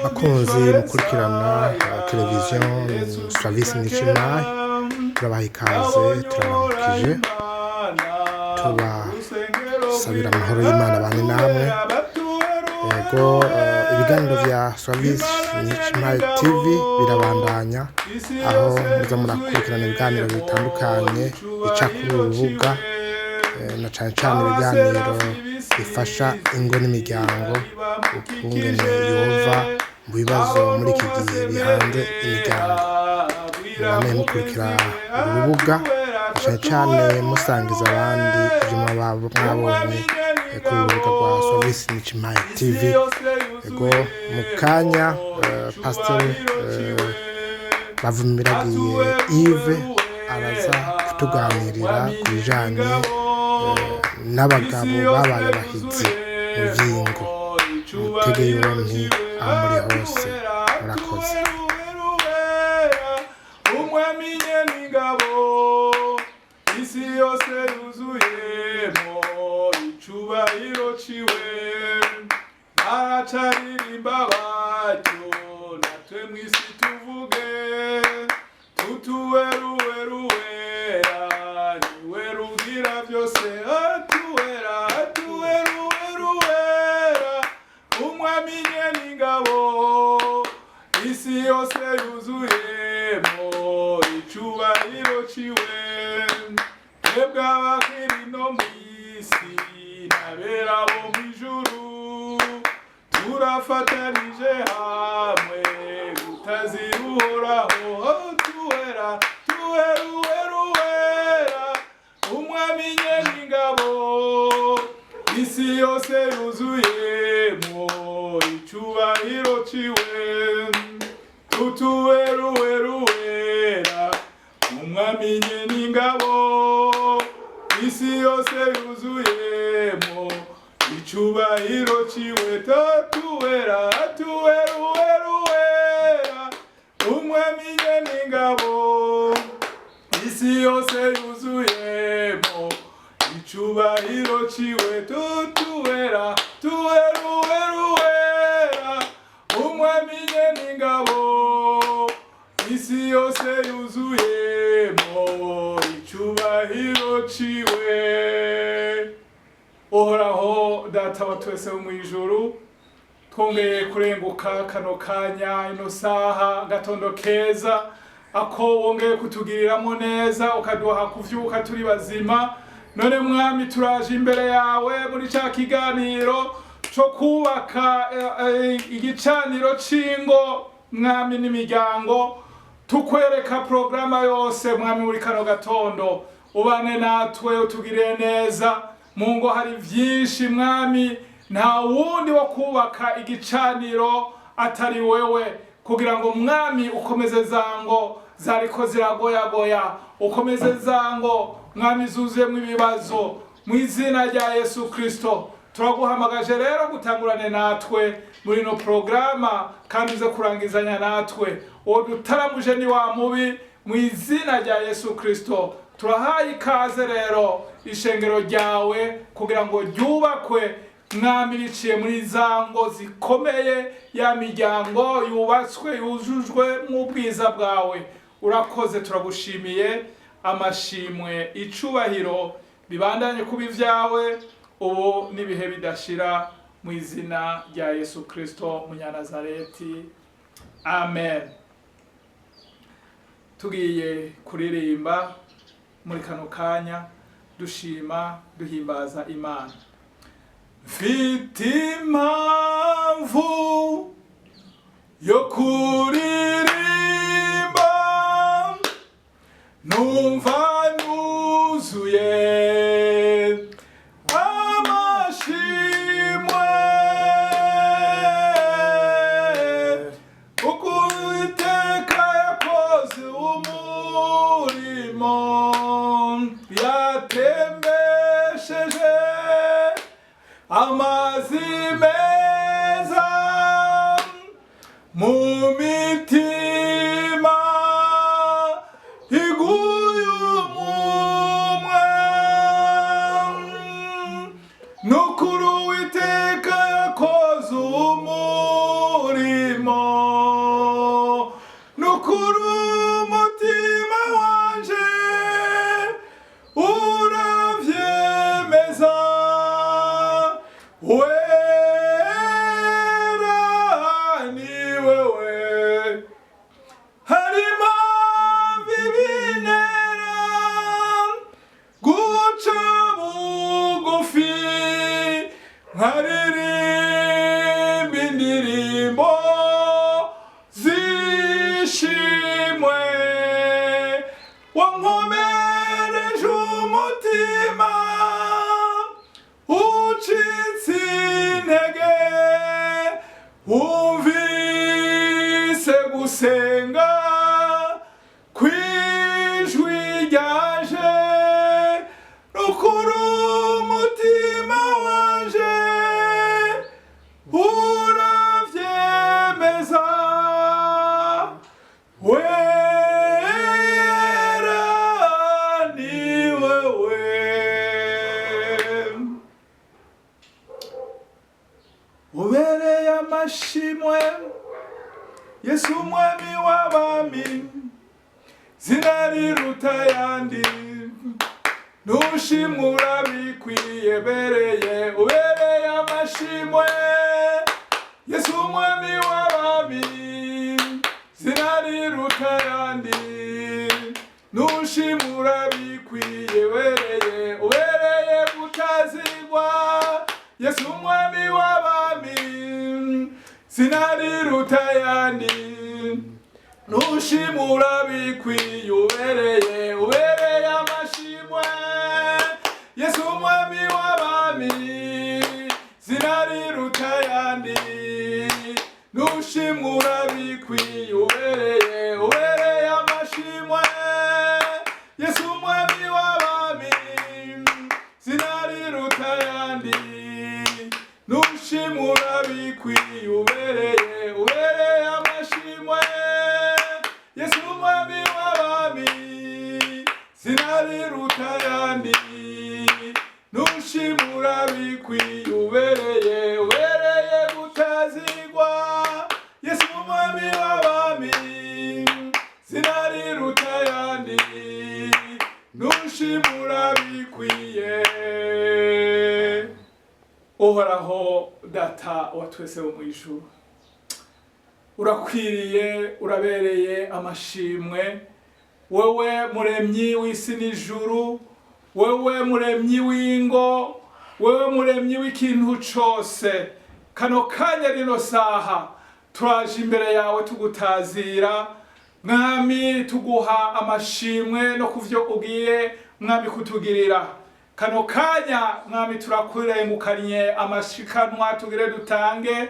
bakunzi mukurikirana televiziyo service Gikeneye turabaha ikaze turabaramukije tubasabira amahoro y'Imana bane namwe. Yego ibiganiro vya service Gikeneye TV birabandanya aho muza murakurikirana ibiganiro bitandukanye bica kuri urubuga na cyane ibiganiro bifasha ingo n'imiryango ukungene yova mu bibazo muri iki gihe bihanze imiryango. Namwe mukurikira urubuga cyane musangiza abandi ibyo mwabonye kuri urubuga rwa service Gikeneye TV. Yego mukanya pastor Bavumiragiye Yves araza kutuganirira ku bijanye n'abagabo babaye abahizi mu vyingo. Mutege yompi aho muri hose murakoze. Umwamenye n'ingabo isi yose yuzuyemo icubahiro ciwe aracaririmba batyo natwe mw'isi tuvuge tutuweruweruwera niwe rugira vyose atuwera umwamenye n'ingabo isi yose yuzuyemo icubahiro ciwe twebwe abakiri no mw'isi n'abera bo mw'ijuru turafatanije hamwe gutazira uhoraho tuweruweruwera umwamenye n'ingabo isi yose yuzuyemo icubahiro ciwe tutuweruweruwera umwamenye n'ingabo isi yose yuzuyemo icubahiro ciwe tuweruweruwera umwamenye n'ingabo isi yose yuzuyemo icubahiro ciwe tuweruweruwera umwamenye n'ingabo isi yose yuzuyemo icubahiro ciwe. Uhoraho data wa twese wo mw'ijuru, twongeye kurenguka kano kanya ino saha gatondo keza ako wongeye kutugiriramo neza ukaduha kuvyuka turi bazima. None mwami turaje imbere yawe muri ca kiganiro co kubaka igicaniro c'ingo mwami n'imiryango, tukwereka programa yose mwami muri kano gatondo. Ubane natwe utugirire neza. Mungo hari vyinshi mwami, nta wundi wo kubaka igicaniro atari wewe, kugira ngo mwami ukomeze zango zariko ziragoyagoya, ukomeze zango mwami zuzuyemwo ibibazo mu izina rya Yesu Kristo. Turaguhamagaje rero gutangurane natwe muri no programa kandi uze kurangizanya natwe. Uwo dutaramuje ni wa mubi mu izina rya Yesu Kristo. Turahaye ikaze rero ishengero ryawe kugira ngo ryubakwe mwami biciye muri zango zikomeye, ya miryango yubatswe yujujwe mu bwiza bwawe. Urakoze, turagushimiye. Amashimwe icubahiro bibandanye kuba ivyawe ubu n'ibihe bidashira mu izina rya Yesu Kristo Munyanazareti, amen. Tugiye kuririmba muri kano kanya dushima duhimbaza Imana. Mfite impamvu yo kuririmba, numva nuzuye amashimwe kuko Uwiteka yakoze umurimo, yatembesheje amazi meza mu mitima iguye umumwe. Nukuri Uwiteka yakoze umurimo wankomereje umutima ucitse intege, wumvise gusenga kwijwi ryaje, rukuru umutima wanje uravyemeza, wera ni wewe. Ubereye amashimwe Yesu umwami w'abami, zina riruta ayandi, nushimwe urabikwiye. Ubereye amashimwe Yesu umwami w'abami, zina riruta ayandi, nushimwe urabikwiye. Ubereye gutazirwa Yesu umwami w'abami, zina riruta ayandi, nushimwe urabikwiye. Ubereye amashimwe Yesu umwami w'abami, zina riruta ayandi, nushimwe urabikwiye. Ubereye amashimwe Yesu umwami w'abami, zina riruta ayandi, nushimwe urabikwiye. Ubereye amashimwe Yesu umwami w'abami, zina riruta ayandi, nushimwe urabikwiye. Ubereye gutazirwa Yesu umwami w'abami, zina riruta ayandi, nushimwe urabikwiye. Uhoraho data wa twese wo mw'ijuru, urakwiriye, urabereye amashimwe, wewe muremyi w'isi n'ijuru, wewe muremyi w'ingo, wewe muremyi w'ikintu cose. Kano kanya rino saha turaje imbere yawe tugutazira mwami, tuguha amashimwe no kuvyo ugiye mwami kutugirira. Kano kanya mwami turakurengukanye amashikanwa tugire dutange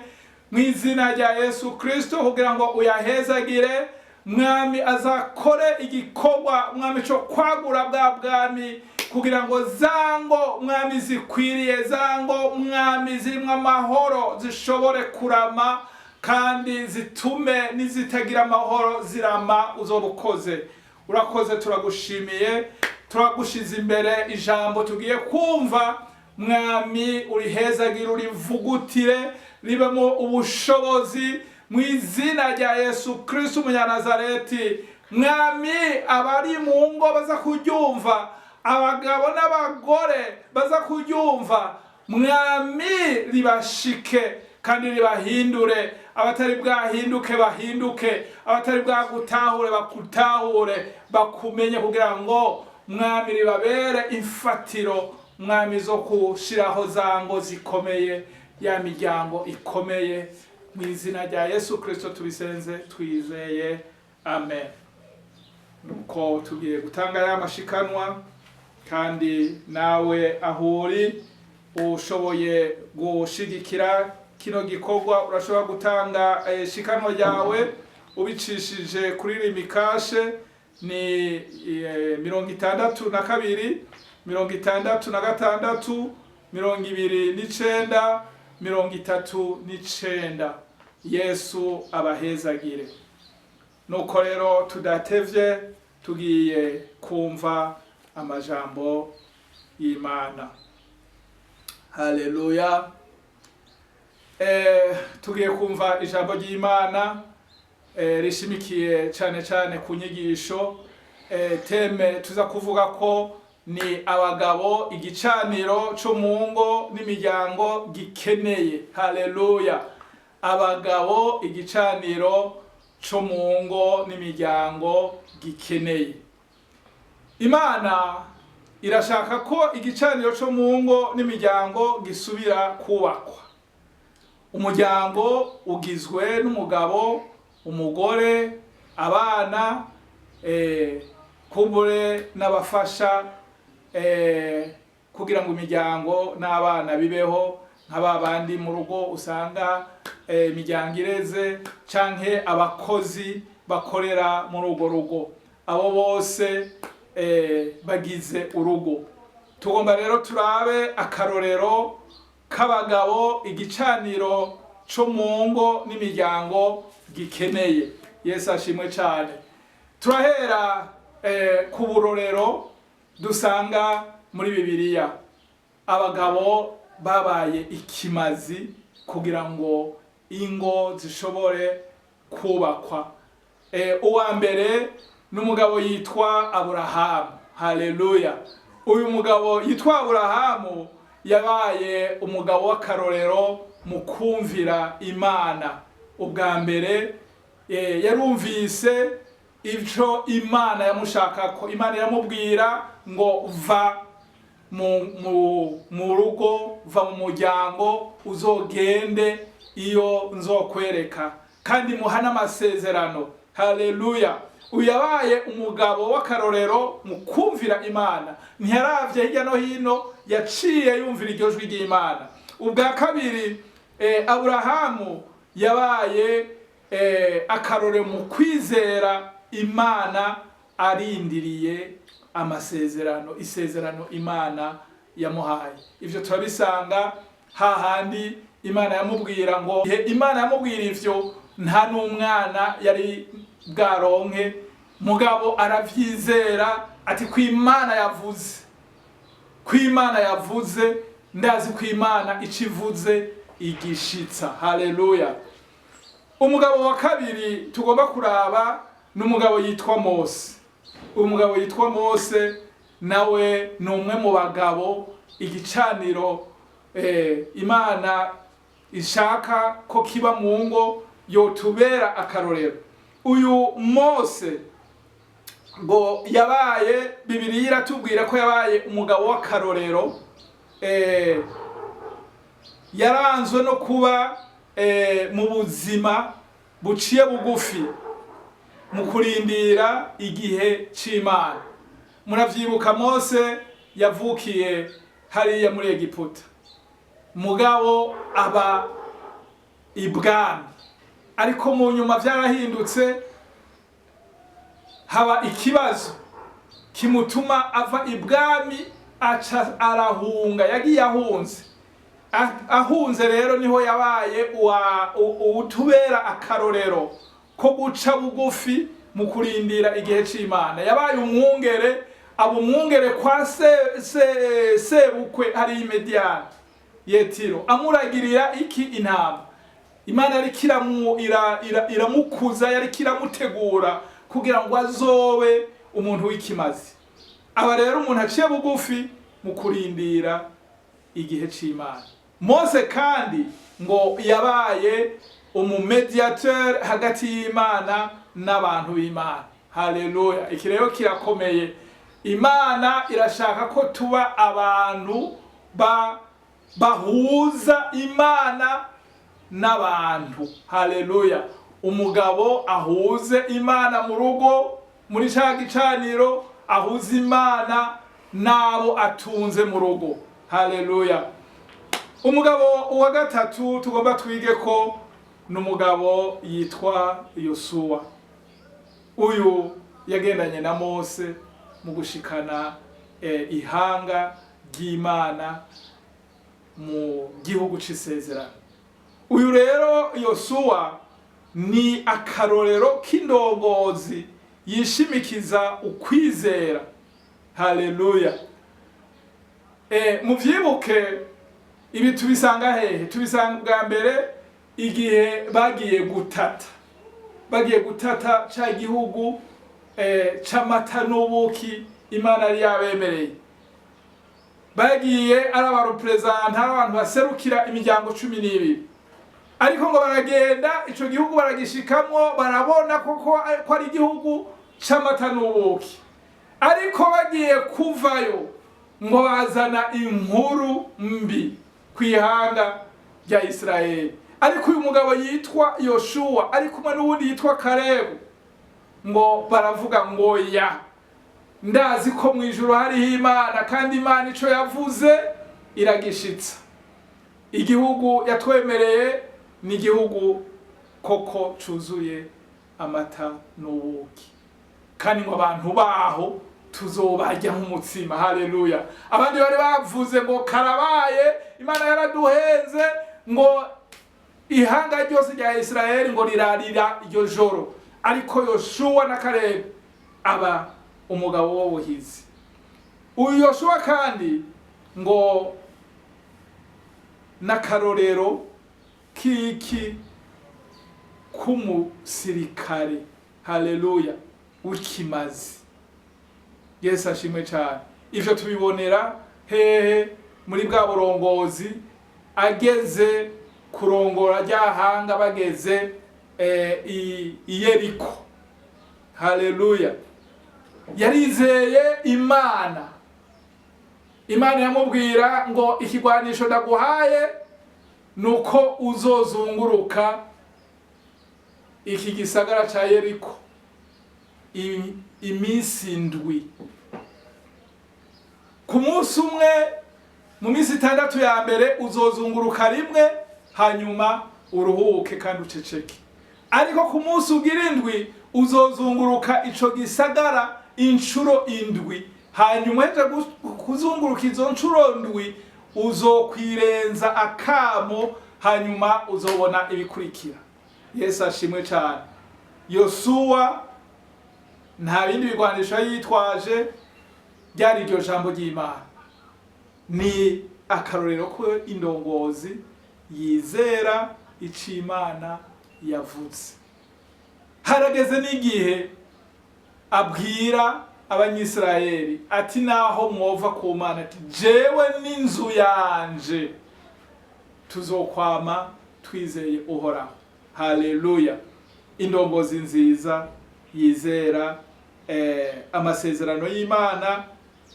mw'izina rya Yesu Kristo, kugira ngo uyahezagire mwami, azakore igikorwa mwami cyo kwagura bwa bwami, kugira ngo zango mwami zikwiriye, zango mwami zirimwo amahoro zishobore kurama, kandi zitume nizitagira amahoro zirama. uzobukoze urakoze, turagushimiye, turagushize imbere ijambo tugiye kumva mwami, urihezagire, urivugutire, ribemo ubushobozi mw'izina rya Yesu Kristo umunyanazareti. Mwami, abari mu ngo baza kuryumva, abagabo n'abagore baza kuryumva, mwami ribashike kandi ribahindure. Abatari bwahinduke bahinduke, abatari bwagutahure bakutahure, bakumenye, kugira ngo mwami ribabere imfatiro mwami zo kushiraho zango zikomeye, ya miryango ikomeye. Mw'izina rya Yesu Kristo tubisenze twizeye, amen. Nuko tugiye gutanga ya mashikanwa, kandi nawe ahuri ushoboye gushigikira kino gikorwa, urashobora gutanga shikanwa ryawe ubicishije kuri rimikashe ni 62 66 29 39. Yesu abahezagire. Nuko rero tudatevye tugiye kumva amajambo y'Imana. Haleluya. Tugiye kumva ijambo ry'Imana rishimikiye cyane ku nyigisho. Teme tuza kuvuga ko ni abagabo, igicaniro cyo Mungo n'imiryango gikeneye. Haleluya. Abagabo, igicaniro cyo Mungo n'imiryango gikeneye. Imana irashaka ko igicaniro cyo Mungo n'imiryango gisubira kubakwa. Umuryango ugizwe n'umugabo, umugore, abana, kumbure n'abafasha kugira ngo imiryango n'abana bibeho nk'aba bandi mu rugo usanga imiryango ireze canke abakozi bakorera muri urwo rugo, abo bose bagize urugo. Tugomba rero turabe akarorero k'abagabo, igicaniro co Mungo n'imiryango gikeneye. Yesu ashimwe cyane. Turahera ku burorero dusanga muri Bibiliya. Abagabo babaye ikimazi kugira ngo ingo zishobore kubakwa. Uwa mbere n'umugabo yitwa Aburahamu. Haleluya. Uyu mugabo yitwa Aburahamu yabaye umugabo w'akarorero mu kumvira Imana. Ubwa mbere yarumvise ivyo Imana yamushakako. Imana yamubwira ngo va mu rugo, va mu muryango, uzogende iyo nzokwereka kandi muhana amasezerano. Haleluya. Uyu yabaye umugabo w'akarorero mu kumvira Imana. Ntiyaravye hirya no hino, yaciye yumvira iryo jwi ry'Imana. Ubwa kabiri Aburahamu yabaye akarorero mu kwizera Imana, arindiriye amasezerano, isezerano Imana yamuhaye. Ivyo turabisanga hahandi Imana yamubwira ngo, Imana yamubwira ivyo nta n'umwana yari bwaronke, mugabo aravyizera ati kw'Imana yavuze, kw'Imana yavuze, ndazi kw'Imana icivuze igishitsa. Haleluya. Umugabo wa kabiri tugomba kuraba n'umugabo yitwa Mose. Umugabo yitwa Mose nawe ni umwe mu bagabo igicaniro Imana ishaka ko kiba mu ngo yotubera akarorero. Uyu Mose ngo yabaye, Bibiliya iratubwira ko yabaye umugabo w'akarorero, yaranzwe no kuba mu buzima buciye bugufi mu kurindira igihe c'Imana. Muravyibuka Mose yavukiye hariya muri Egiputa, mugabo aba ibwami, ariko mu nyuma vyarahindutse, haba ikibazo kimutuma ava ibwami aca arahunga. Yagiye ahunze rero niho yabaye utubera akarorero ko guca bugufi mu kurindira igihe c'Imana. Yabaye umwungere, abo umwungere kwa sebukwe hari Imediani Yetiro, amuragirira iki? Intama. Imana yariko iramukuza, yariko iramutegura kugira ngo azobe umuntu w'ikimazi. Aba rero umuntu aciye bugufi mu kurindira igihe c'Imana. Mose kandi ngo yabaye umumediateur hagati y'Imana n'abantu b'Imana. Haleluya. Iki rero kirakomeye. Imana irashaka ko tuba abantu bahuza Imana n'abantu. Haleluya. Umugabo ahuze Imana mu rugo, muri ca gicaniro, ahuze Imana n'abo atunze mu rugo. Haleluya. Umugabo wa gatatu tugomba twige ko n'umugabo yitwa Yosuwa. Uyu yagendanye na Mose mu gushikana ihanga ry'Imana mu gihugu c'isezerano. Uyu rero Yosuwa ni akarorero k'indongozi yishimikiza ukwizera. Haleluya. Muvyibuke ibi tubisanga hehe? Tubisanga bwa mbere igihe bagiye gutata ca gihugu c'amata n'ubuki Imana yari yabemereye. Bagiye ari abarepresenta, ari abantu baserukira imiryango 12, ariko ngo baragenda ico gihugu baragishikamwo, barabona koko ko ari igihugu c'amata n'ubuki, ariko bagiye kuvayo ngo bazana inkuru mbi kwihanga rya Israeli. Ariko uyu mugabo yitwa Yoshua ari kumwe n'uwundi yitwa Kalebu, ngo baravuga ngo ya ndazi ko mu ijuru hariho Imana, kandi Imana ico yavuze iragishitsa. Igihugu yatwemereye ni igihugu koko cuzuye amata n'ubuki, kandi ngo abantu baho tuzobarya nk'umutsima. Haleluya. Abandi bari bavuze ngo karabaye, Imana yaraduhenze, ngo ihanga ryose rya Israeli ngo rirarira iryo joro, ariko Yoshua na Kalebu aba umugabo w'ubuhizi. Uyu Yoshua kandi ngo n'akarorero k'iki k'umusirikare. Haleluya. W'ikimazi. Yesu ashimwe cyane. Ivyo tubibonera hehe? Muri bwa burongozi ageze kurongora ryahanga bageze i Yeriko. Haleluya. Yarizeye Imana. Imana yamubwira ngo ikigwanisho ndaguhaye nuko uzozunguruka iki gisagara ca Yeriko iminsi ndwi. Ku munsi umwe mu minsi 6 ya mbere uzozunguruka rimwe, hanyuma uruhuke kandi uceceke. Ariko ku munsi ugira indwi uzozunguruka ico gisagara inshuro indwi, hanyuma ejo kuzunguruka izo nshuro ndwi uzokwirenza akamo, hanyuma uzobona ibikurikira. Yesu ashimwe cyane. Yosuwa nta bindi bigwanisho yitwaje, ryari iryo jambo ry'Imana. Ni akarorero ko indongozi yizera ico Imana yavuze. Harageze n'igihe abwira abanyisirayeli ati naho mwova ku Mana, ati jewe n'inzu yanje tuzokwama twizeye Uhoraho. Haleluya. Indongozi nziza yizera amasezerano y'Imana,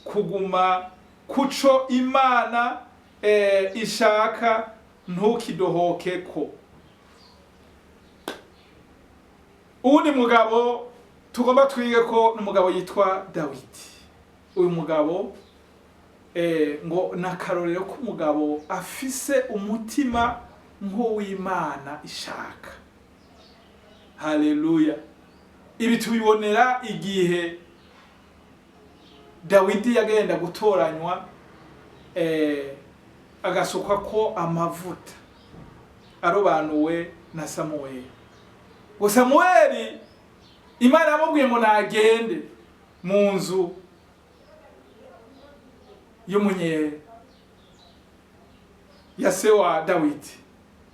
kuguma kuco Imana ishaka, ntukidohokeko. Uwundi mugabo tugomba twige ko n'umugabo yitwa Dawidi. Uyu mugabo ngo nakarorero ko umugabo afise umutima nk'uw'Imana ishaka. Haleluya. Ibi tubibonera igihe Dawidi yagenda gutoranywa, agasukwa ko amavuta arobanuwe na Samueli. Ngo Samueli Imana yamubwiye ngo nagende mu nzu y'umunye ya se wa Dawidi.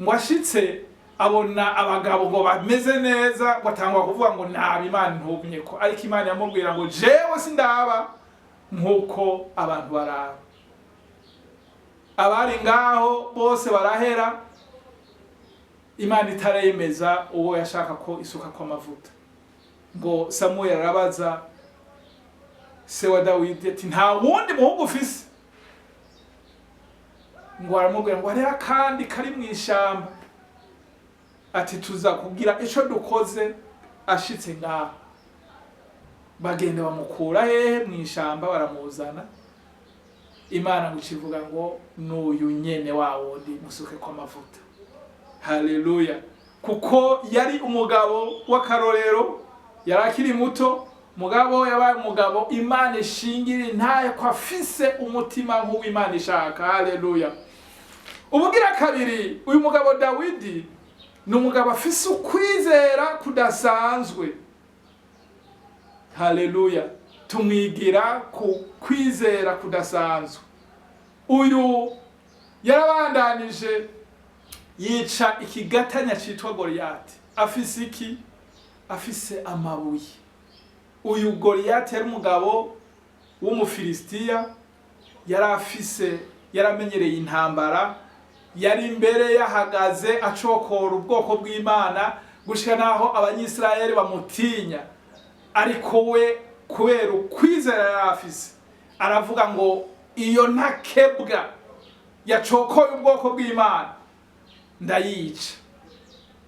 Ngo ashitse abona abagabo ngo bameze neza, batangwa kuvuga ngo nabi Imana ntumye ko, ariko Imana yamubwira ngo jewe sindaba nkuko abantu baraba. Abari ngaho bose barahera, Imana itaremeza uwo yashaka ko isuka kwa mavuta. Ngo Samuel arabaza se wa Dawidi ati nta wundi muhungu ufise? Ngo aramubwira ngo arera kandi kari mu ishamba, ati tuza kugira ico dukoze ashitse ngaho. Bagenda bamukura hehe mu ishamba baramuzana. Imana gucivuga ngo n'uyu nyene wa wundi musuke kwa mavuta. Haleluya. Kuko yari umugabo w'akarorero, yarakiri muto, mugabo yabaye umugabo Imana ishingira ntaye ko afise umutima nk'uw'Imana ishaka. Haleluya. Ubugira kabiri, uyu mugabo Dawidi ni umugabo afise ukwizera kudasanzwe. Haleluya. Tumwigira ku kwizera kudasanzwe. Uyu yarabandanije yica ikigatanya citwa Goliyati. Afise iki? Afise amabuye. Uyu Goliyati yari umugabo w'Umufilistiya, yaramenyereye intambara, yari imbere yahagaze acokora ubwoko bw'Imana gushika naho abanyisirayeli bamutinya. Ariko we kubera ukwizera yarafise, aravuga ngo iyo ntakebwa yacokoye ubwoko bw'Imana ndayica.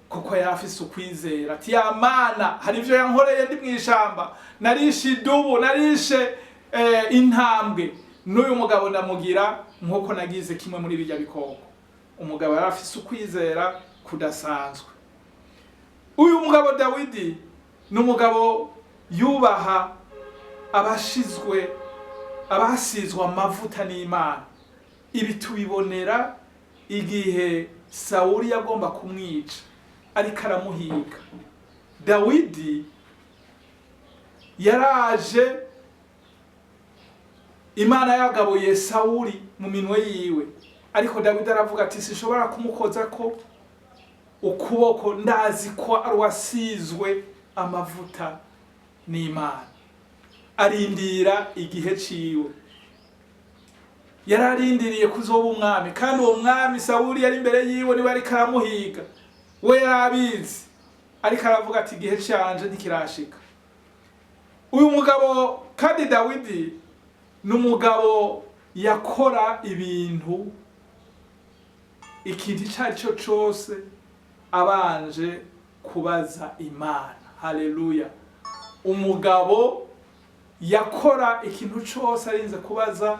kuko yari afise ukwizera ati ya Mana hari ivyo yankoreye ndi mw'ishamba narishe idubu narishe intambwe n'uyu mugabo ndamugira nkuko nagize kimwe muri birya bikoko. Umugabo yari afise ukwizera kudasanzwe. Uyu mugabo Dawidi n'umugabo yubaha abasizwe amavuta n'Imana. Ibi tubibonera igihe Sawuli yagomba kumwica ariko aramuhiga. Dawidi yaraje, Imana yagabuye Sawuli mu minwe yiwe, ariko Dawidi aravuga ati sishobora kumukoza ko ukuboko, ndazi ko ari wasizwe amavuta n'Imana. Arindira igihe ciwe, yararindiriye kuzoba umwami, kandi uwo mwami Sawuli yari imbere yiwe niwe ariko aramuhiga. We yarabizi, ariko aravuga ati igihe canje ntikirashika. Uyu mugabo kandi Dawidi n'umugabo yakora ibintu, ikintu icari cyo cose abanje kubaza Imana. Haleluya. Umugabo yakora ikintu cose arinze kubaza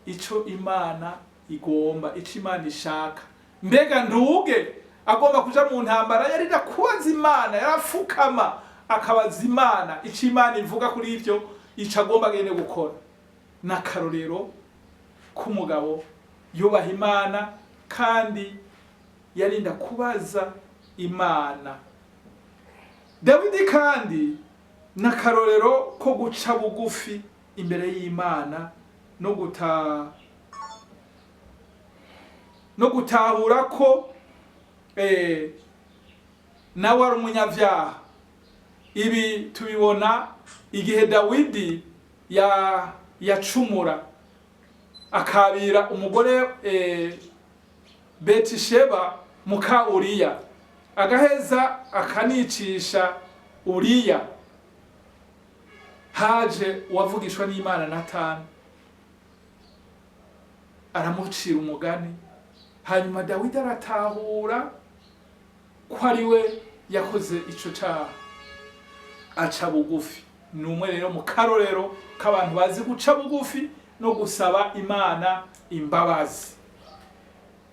ico Imana igomba, ico Imana ishaka. Mbega nduge agomba kuja mu ntambara, yarida kubaza Imana, yarafukama akabaza Imana ico Imana ivuga kuri ivyo ico agomba agende gukora. N'akarorero k'umugabo yubaha Imana kandi yarinda kubaza Imana. Dawidi kandi n'akarorero ko guca bugufi imbere y'Imana no gutahura ko nawe ari umunyavyaha. Ibi tubibona igihe Dawidi yacumura akabira umugore Betisheba muka Uriya, agaheza akanicisha Uriya. Haje uwavugishwa n'Imana Natani aramucira umugani, hanyuma Dawidi aratahura ko ari we yakoze ico caha, aca bugufi. Numwe rero mu karorero k'abantu bazi guca bugufi no gusaba Imana imbabazi.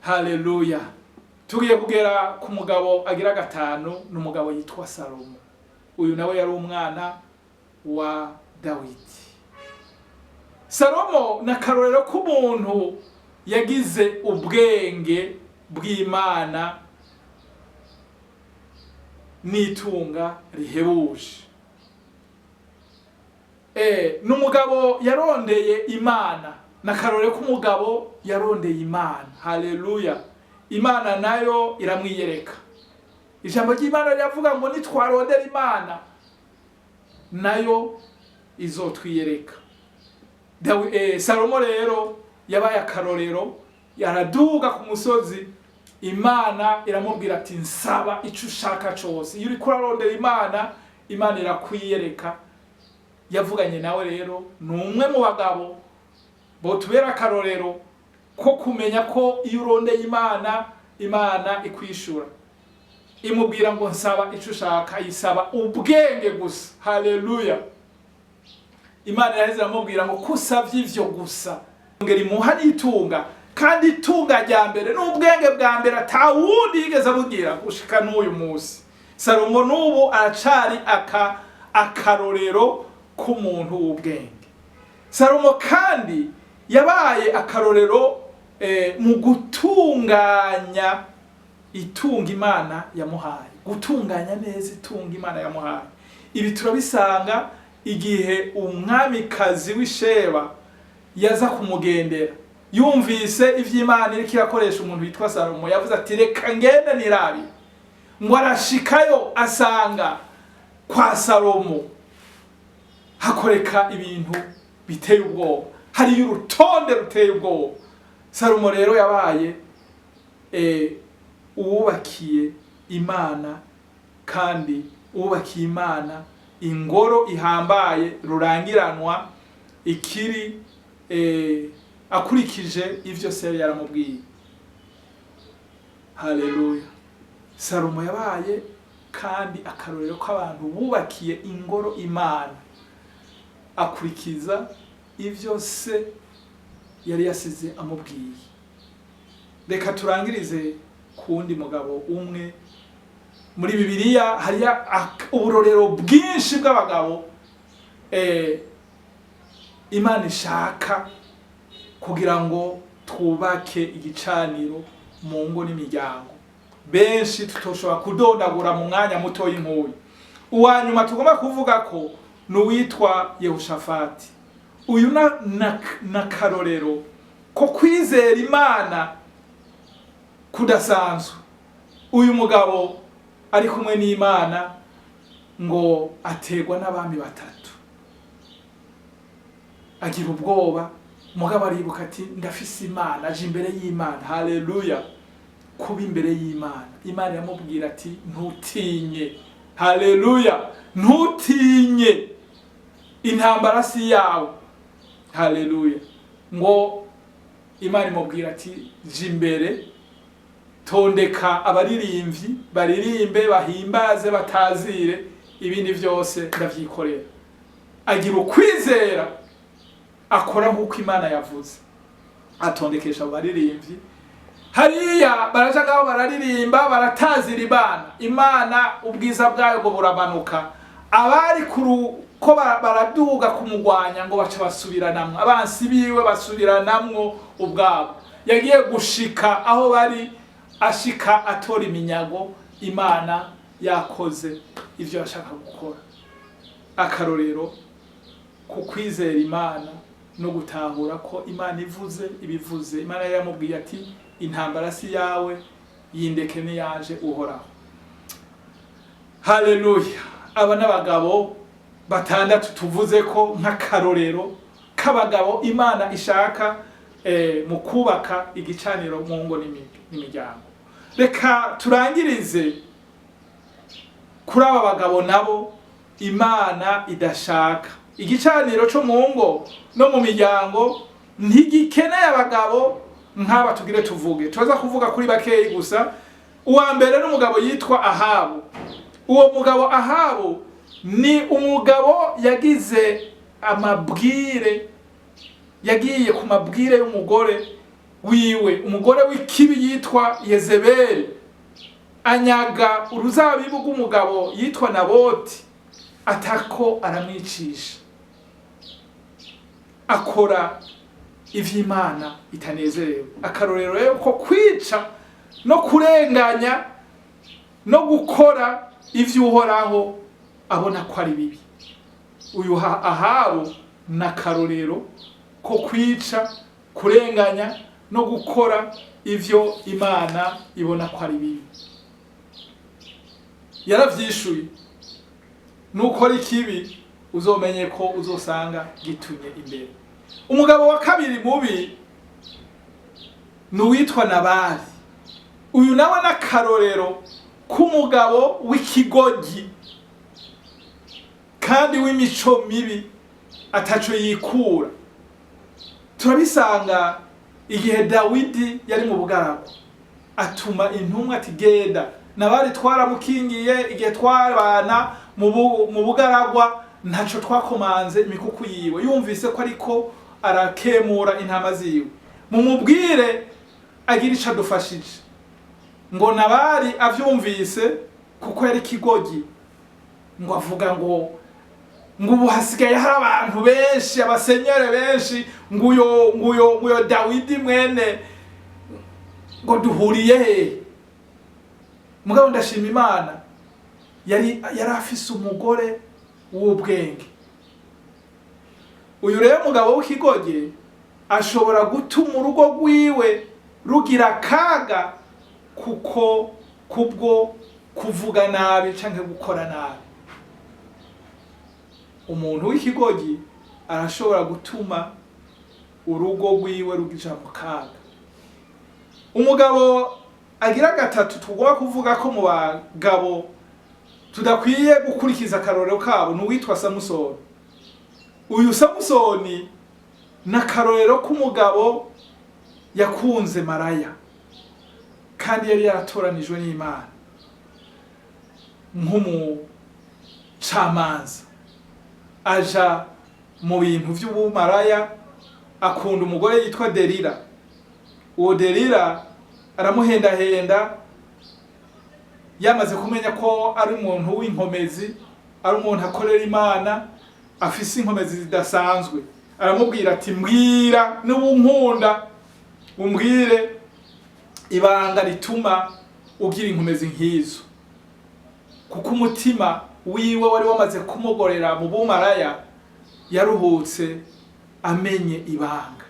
Haleluya. Tugiye kugera ku mugabo agira gatanu, n'umugabo yitwa Salomo. Uyu nawe yari umwana wa Dawidi. Salomo n'akarorero k'umuntu yagize ubwenge bw'Imana n'itunga rihebuje. N'umugabo yarondeye Imana, n'akarorero k'umugabo yarondeye Imana. Haleluya. Imana nayo iramwiyereka. Ijambo ry'Imana riravuga ngo nitwarondera Imana nayo izotwiyereka. Salomo rero yabaye akarorero, yaraduga ku musozi, Imana iramubwira ati nsaba ico ushaka cose. Iyo uriko urarondera Imana, Imana irakwiyereka. Yavuganye nawe rero, n'umwe mu bagabo botubera akarorero ko kumenya ko iyo urondeye Imana, Imana ikwishura. Imubwira ngo nsaba ico ushaka, yisaba ubwenge gusa. Haleluya. Imana yaheze iramubwira ngo kusavye ivyo gusa ngeri muha n'itunga, kandi itunga rya mbere n'ubwenge bwa mbere atawundi yigeze abugira gushika n'uyu munsi. Salomo n'ubu aracari akarorero k'umuntu w'ubwenge. Salomo kandi yabaye akarorero mu gutunganya itunga Imana yamuhaye, gutunganya neza itunga Imana yamuhaye. Ibi turabisanga igihe umwamikazi w'Isheba yaza kumugendera, yumvise ivy'Imana iriko irakoresha umuntu witwa Salomo, yavuze ati reka ngende nirabi. Ngo arashikayo asanga kwa Salomo hakoreka ibintu biteye ubwoba, hari urutonde ruteye ubwoba. Salomo rero yabaye uwubakiye Imana, kandi uwubakiye Imana ingoro ihambaye rurangiranwa, ikiri akurikije ivyo se yaramubwiye. Haleluya. Salomo yabaye kandi akarorero k'abantu bubakiye ingoro Imana, akurikiza ivyo se yari yasize amubwiye. Reka turangirize kundi mugabo umwe muri Bibiliya. Hariya uburorero bwinshi bw'abagabo Imana ishaka kugira ngo twubake igicaniro mu ngo n'imiryango. Benshi tutoshobora kudondagura mu mwanya muto y'inkuyu. Uwa nyuma tugomba kuvuga ko n'uwitwa Yehoshafati. Uyu na karorero ko kwizera Imana kudasanzwe. Uyu mugabo ari kumwe n'Imana ngo ategwa n'abami batatu, agira ubwoba. Mugabo aribuka ati ndafise Imana, aje imbere y'Imana. Haleluya! Kuba imbere y'Imana, Imana yamubwira ati ntutinye. Haleluya! Ntutinye, intambara si yawe. Haleluya! Ngo Imana imubwira ati je imbere, tondeka abaririmbyi baririmbe, bahimbaze, batazire, ibindi vyose ndavyikorera. Agira ukwizera, akora nk'uko Imana yavuze, atondekesha abaririmbyi. Hariya baraja ngaho bararirimba, baratazira Imana, ubwiza bwayo ngo buramanuka. Abari ko baraduga kumugwanya ngo baca basubiranamwo, abansi biwe basubiranamwo ubwabo. Yagiye gushika aho bari, ashika atora iminyago. Imana yakoze ivyo yashaka gukora. Akarorero ku kwizera Imana no gutahura ko Imana ivuze ibivuze. Imana yamubwiye ati intambara si yawe, yindeke ne yaje uhoraho. Haleluya! Aba n'abagabo batandatu tuvuze ko nk'akarorero k'abagabo Imana ishaka mu kubaka igicaniro mu ngo n'imiryango. Reka turangirize kuri aba bagabo nabo Imana idashaka. Igicaniro cyo mu ngo no mu miryango ntigikeneye abagabo nk'aba tugire tuvuge. Tuza kuvuga kuri bakeyi gusa. Uwa mbere n'umugabo yitwa Ahabu. Uwo mugabo Ahabu ni umugabo yagize amabwire, yagiye ku mabwire y'umugore wiwe, umugore w'ikibi yitwa Yezebeli. Anyaga uruzabibu rw'umugabo yitwa Naboti, atako aramwicisha. Akora ivy'Imana itanezerewe. Akarorero rero ko kwica no kurenganya no gukora ivy'uhoraho abona ko ari bibi. Uyu Ahabu na karorero ko kwica, kurenganya no gukora ivyo Imana ibona ko ari bibi. Yaravyishuye. Nukora ikibi uzomenye ko uzosanga gitunye imbere. Umugabo wa kabiri mubi n'uwitwa Nabali. Uyu nawe n'akarorero k'umugabo w'ikigogi kandi w'imico mibi ataco yikura. Turabisanga igihe Dawidi yari mu bugaragwa, atuma intumwa ati genda. Nabali twaramukingiye igihe twabana mu bugaragwa, ntaco twakomanze imikuku yiwe. Yumvise ko ariko arakemura intama ziwe, mumubwire agira ico adufashije. Ngo Nabali avyumvise kuko yari kigogi, ngo avuga ngo ubu hasigaye hari abantu benshi, abasenyere benshi, nguyo Dawidi mwene ngo duhuriye he. Mugabo ndashima Imana, yari afise umugore w'ubwenge. Uyu rero mugabo w'ikigoge ashobora gutuma urugo rwiwe rugira kaga kubwo kuvuga nabi canke gukora nabi. Umuntu w'ikigogi arashobora gutuma urugo rwiwe rugira mu kaga. Umugabo agira gatatu tugomba kuvuga ko mu bagabo tudakwiye gukurikiza akarorero kabo n'uwitwa Samusoni. Uyu Samusoni n'akarorero k'umugabo yakunze maraya kandi yari yaratoranijwe n'Imana. nk'umucamanza, aja mu bintu vy'ubumaraya, akunda umugore yitwa Delila. Uwo Delila aramuhendahenda, yamaze kumenya ko ari umuntu w'inkomezi, ari umuntu akorera Imana, afise inkomezi zidasanzwe. Aramubwira ati mbwira n'ubunkunda, umbwire ibanga rituma ugira inkomezi nk'izo. Kuko umutima wiwe wari wamaze kumugorera mu bumaraya, yaruhutse amenye ibanga.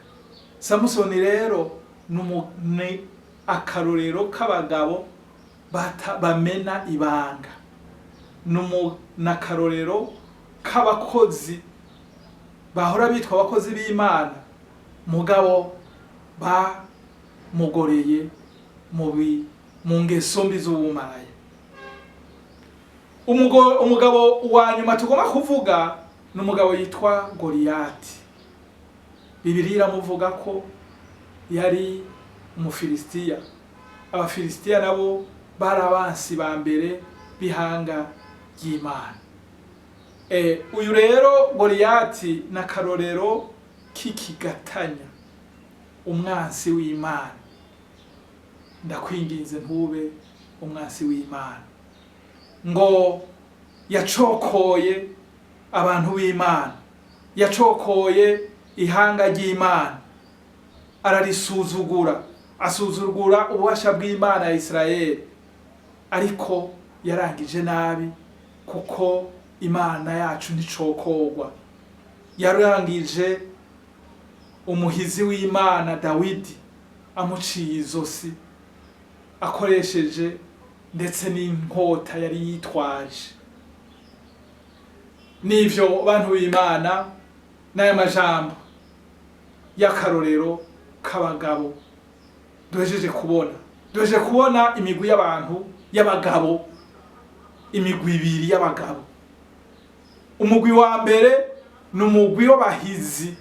Samusoni rero ni akarorero k'abagabo bamena ibanga, n'akarorero k'abakozi bahora bitwa abakozi b'Imana, mugabo bamugoreye mu ngeso mbi z'ubumaraya. Umugabo wa nyuma tugomba kuvuga ni umugabo yitwa Goliyati. Bibiliya iramuvuga ko yari umufilisitiya. Abafilisitiya nabo bari abansi ba mbere b'ihanga ry'Imana. Uyu rero Goliyati na karorero k'ikigatanya, umwansi w'Imana. Ndakwinginze ntube umwansi w'Imana. Ngo yacokoye abantu b'Imana, yacokoye ihanga ry'Imana, ararisuzugura, asuzugura ububasha bw'Imana ya Israeli. Ariko yarangije nabi, kuko Imana yacu nticokorwa. Yarangije umuhizi w'Imana Dawidi amuciye izosi, akoresheje ndetse n'inkota yari yitwaje. Nivyo bantu b'Imana, n'aya majambo y'akarorero k'abagabo duhejeje kubona imigwi y'abantu y'abagabo, imigwi ibiri y'abagabo. Umugwi wa mbere ni umugwi w'abahizi,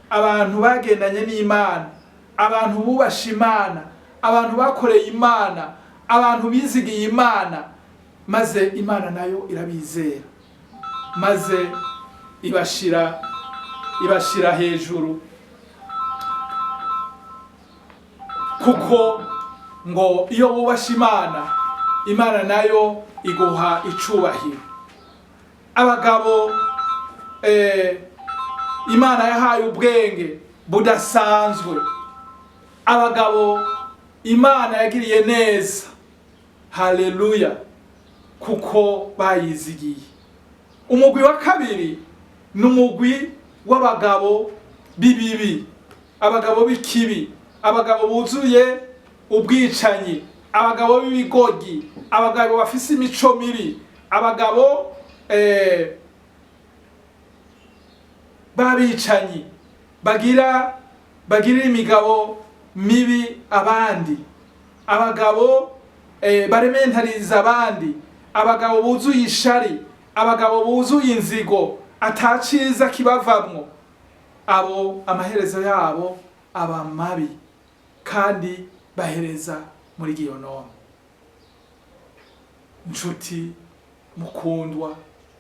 abantu bagendanye n'Imana, abantu bubasha Imana, abantu bakoreye Imana, abantu bizigiye Imana, maze Imana nayo irabizera, maze ibashira hejuru. Kuko ngo iyo wubasha Imana, Imana nayo iguha icubahiro. Abagabo Imana yahaye ubwenge budasanzwe, abagabo Imana yagiriye neza, haleluya, kuko bayizigiye. Umugwi wa kabiri ni umugwi w'abagabo bibibi, abagabo b'ikibi, abagabo buzuye ubwicanyi, abagabo b'ibigogi, abagabo bafise imico mibi, abagabo babicanyi, bagira imigabo mibi abandi, abagabo barementariza abandi, abagabo buzuye ishari, abagabo buzuye inzigo, ataciza kibavamwo. Abo amaherezo yabo aba mabi, kandi bahereza muri Gikeneye. Nshuti mukundwa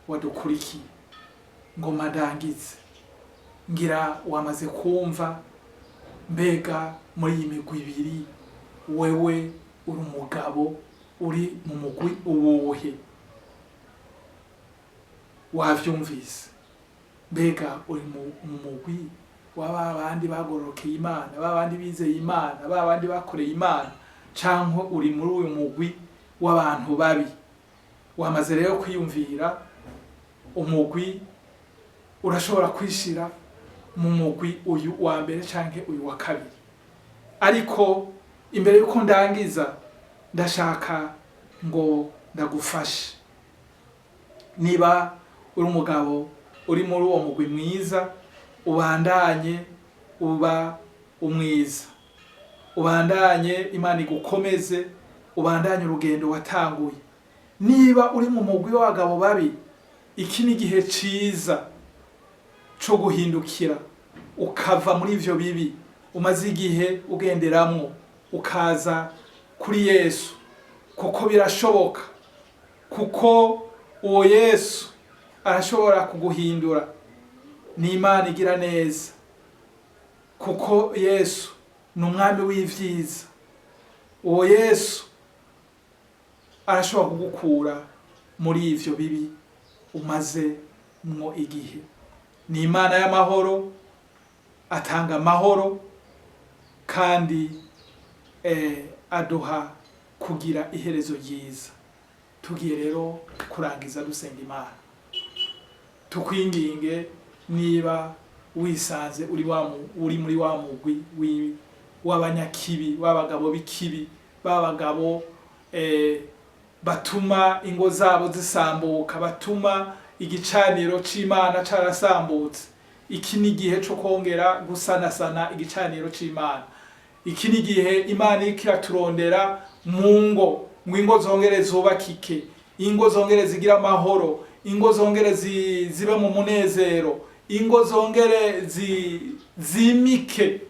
wadukurikiye, ngoma ndangize, ngira wamaze kumva mbega muri iyi migwi ibiri wewe uri umugabo, uri mu mugwi uwuhe? Wavyumvise? Mbega uri mu mugwi waba bandi bagorokeye Imana, babandi bizeye Imana, babandi bakoreye Imana, canke uri muri uyu mugwi w'abantu babi? Wamaze rero kwiyumvira umugwi, urashobora kwishira mu mugwi uyu wa mbere canke uyu wa kabiri. Ariko imbere yuko ndangiza, ndashaka ngo ndagufashe. Niba uri umugabo uri muri uwo mugwi mwiza, ubandanye uba umwiza, ubandanye Imana igukomeze, ubandanye urugendo watanguye. Niba uri mu mugwi w'abagabo babi, iki ni igihe ciza co guhindukira, ukava muri ivyo bibi umaze igihe ugenderamwo, ukaza kuri Yesu, kuko birashoboka kuko uwo Yesu arashobora kuguhindura. Ni Imana igira neza, kuko Yesu ni umwami w'ivyiza. Uwo Yesu arashobora kugukura muri ivyo bibi umaze mwo igihe. Ni Imana y'amahoro, atanga amahoro kandi aduha kugira iherezo ryiza. Tugiye rero kurangiza dusenga Imana. Tukwinginge niba wisanze uri muri wa mugwi w'abanyakibi, w'abagabo b'ikibi, b'abagabo batuma ingo zabo zisambuka, batuma igicaniro c'Imana carasambutse. Iki ni igihe cyo kongera gusanasana igicaniro c'Imana. Iki ni igihe Imana ikiraturondera Mungo, ingo zongere zubakike, ingo zongere zigira amahoro, ingo zongere zibe mu munezero, ingo zongere zimike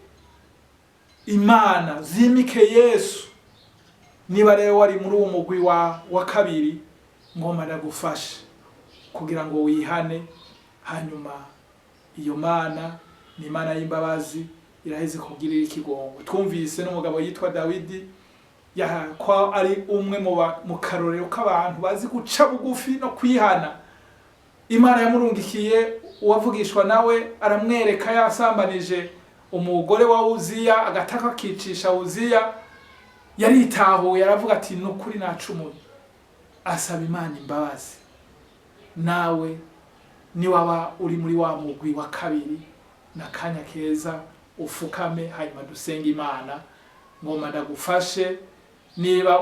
Imana, zimike Yesu. Niba rero wari muri uwo mugwi wa kabiri, ngoma ndagufashe kugira ngo wihane, hanyuma iyo Mana ni Imana y'imbabazi, iraheze kugirira ikigongo. Twumvise n'umugabo yitwa Dawidi ko ari umwe mu karorero k'abantu bazi guca bugufi no kwihana. Imana yamurungikiye uwavugishwa nawe, aramwereka yasambanije umugore wa Uziya, agataka akicisha Uziya. Yaritahuye aravuga ati nukuri nacumuye, asaba Imana imbabazi. Nawe ni waba uri muri wa mugwi wa kabiri, nakanya keza ufukame hanyuma dusenga Imana. Ngoma ndagufashe niba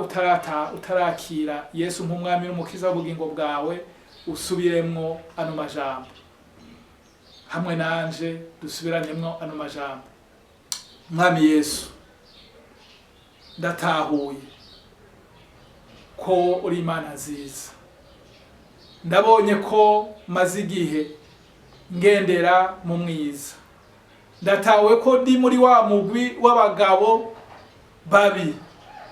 utarakira Yesu nk'umwami n'umukiza w'ubugingo bwawe, usubiremwo ano majambo hamwe nanje, dusubiranemo ano majambo. Mwami Yesu, ndatahuye ko uri Imana nziza. Ndabonye ko maze igihe ngendera mu mwiza. Ndatahuye ko ndi muri wa mugwi w'abagabo babi,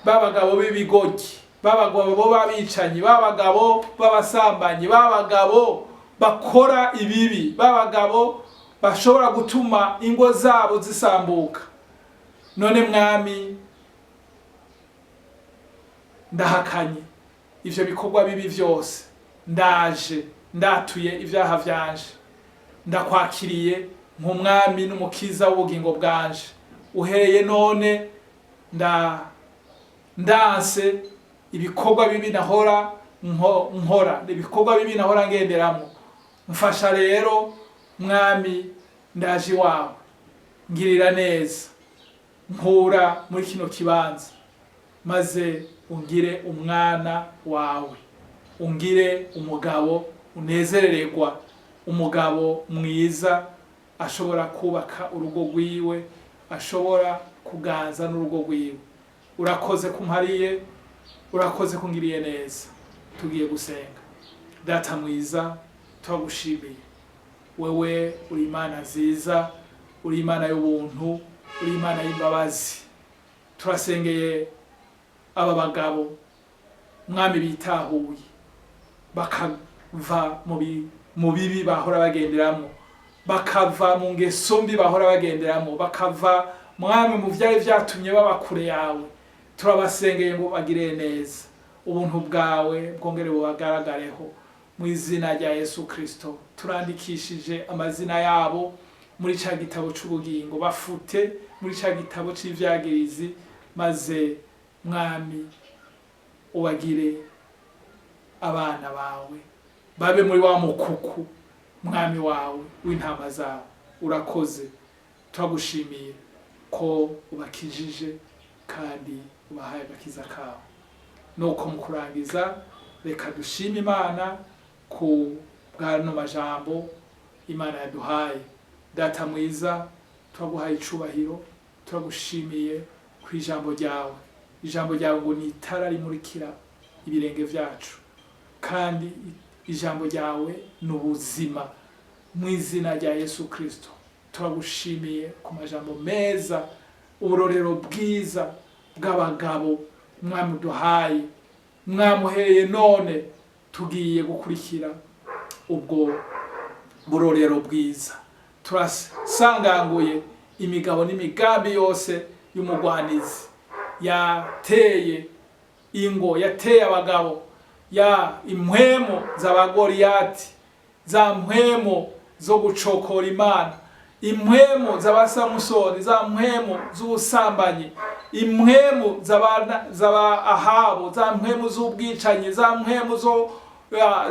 b'abagabo b'ibigogi, b'abagabo b'abicanyi, b'abagabo b'abasambanyi, b'abagabo bakora ibibi, b'abagabo bashobora gutuma ingo zabo zisambuka. None Mwami, ndahakanye ivyo bikorwa bibi vyose. Ndaje ndatuye ivyaha vyanje, ndakwakiriye nk'umwami n'umukiza w'ubugingo bwanje. Uhereye none ndanse ibikorwa bibi nahora nkora, ibikorwa bibi nahora ngenderamo. Mfasha rero Mwami, ndaje iwawe, ngirira neza, nkura muri kino kibanza, maze ungire umwana wawe, ungire umugabo unezerererwa, umugabo mwiza ashobora kubaka urugo rwiwe, ashobora kuganza n'urugo rwiwe. Urakoze kumpariye, urakoze kungiriye neza. Tugiye gusenga. Data mwiza, turagushimiye. Wewe uri Imana nziza, uri Imana y'ubuntu, uri Imana y'imbabazi. Turasengeye aba bagabo Mwami bitahuye, bakava mu bibi bahora bagenderamo, bakava mu ngeso mbi bahora bagenderamo, bakava Mwami mu vyari vyatumye baba kure yawe. Turabasengeye ngo bagire neza, ubuntu bwawe bwongere bubagaragareho mu izina rya Yesu Kristo. Turandikishije amazina yabo muri ca gitabo c'ubugingo, bafute muri ca gitabo c'ivyagirizi, maze Mwami ubagire abana bawe, babe muri wa mukuku Mwami wawe w'intama zawe. Urakoze, turagushimiye ko ubakijije kandi ubahaye agakiza kawe. Nuko mu kurangiza, reka dushime Imana ku bwano majambo Imana yaduhaye. Data mwiza, turaguhaye icubahiro, turagushimiye ku ijambo ryawe. Ijambo ryawe ngo ni itara rimurikira ibirenge vyacu, kandi ijambo ryawe ni ubuzima. Mu izina rya Yesu Kristo turagushimiye ku majambo meza, uburorero bwiza bw'abagabo Mwami duhaye. Mwamuhereye none tugiye gukurikira ubwo burorero bwiza. Turasanganguye imigabo n'imigambi yose y'umugwanizi yateye ingo, yateye abagabo, ya impwemo z'abagoriyati, za mpwemo zo gucokora Imana, impwemo z'abasamusoni, za mpwemo z'ubusambanyi, impwemo z'aba Ahabo, za mpwemo z'ubwicanyi, za mpwemo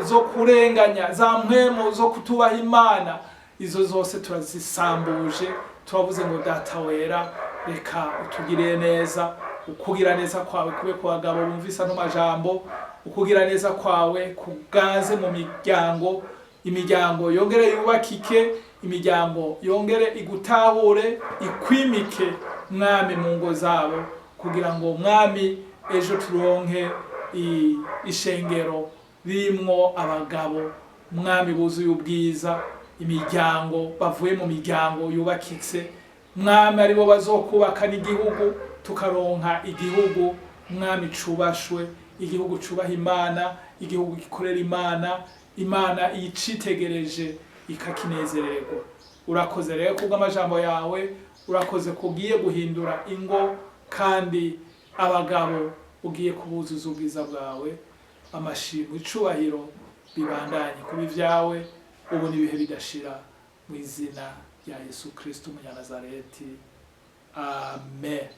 zo kurenganya, za mpwemo zo kutubaha Imana. Izo zose turazisambuje, turavuze ngo Data wera, reka utugirire neza. Ukugira neza kwawe kube ku bagabo bumvisa no majambo, ukugira neza kwawe kuganze mu miryango, imiryango yongere yubakike, imiryango yongere igutahure, ikwimike mwami mu ngo zabo, kugira ngo mwami ejo turonke ishengero rimwo abagabo mwami buzuye ubwiza, imiryango bavuye mu miryango yubakitse mwami aribo bazokubaka n'igihugu, tukaronka igihugu mwami cubashwe, igihugu cubaha Imana, igihugu gikorera Imana, Imana iyicitegereje ikakinezererwa. Urakoze rero kubw'amajambo yawe, urakoze kugiye guhindura ingo, kandi abagabo ugiye kubuzuza ubwiza bwawe. Amashimwe icubahiro bibandanye kuba ivyawe ubu n'ibihe bidashira, mu izina rya Yesu Kristo Umunyanazareti. Amen.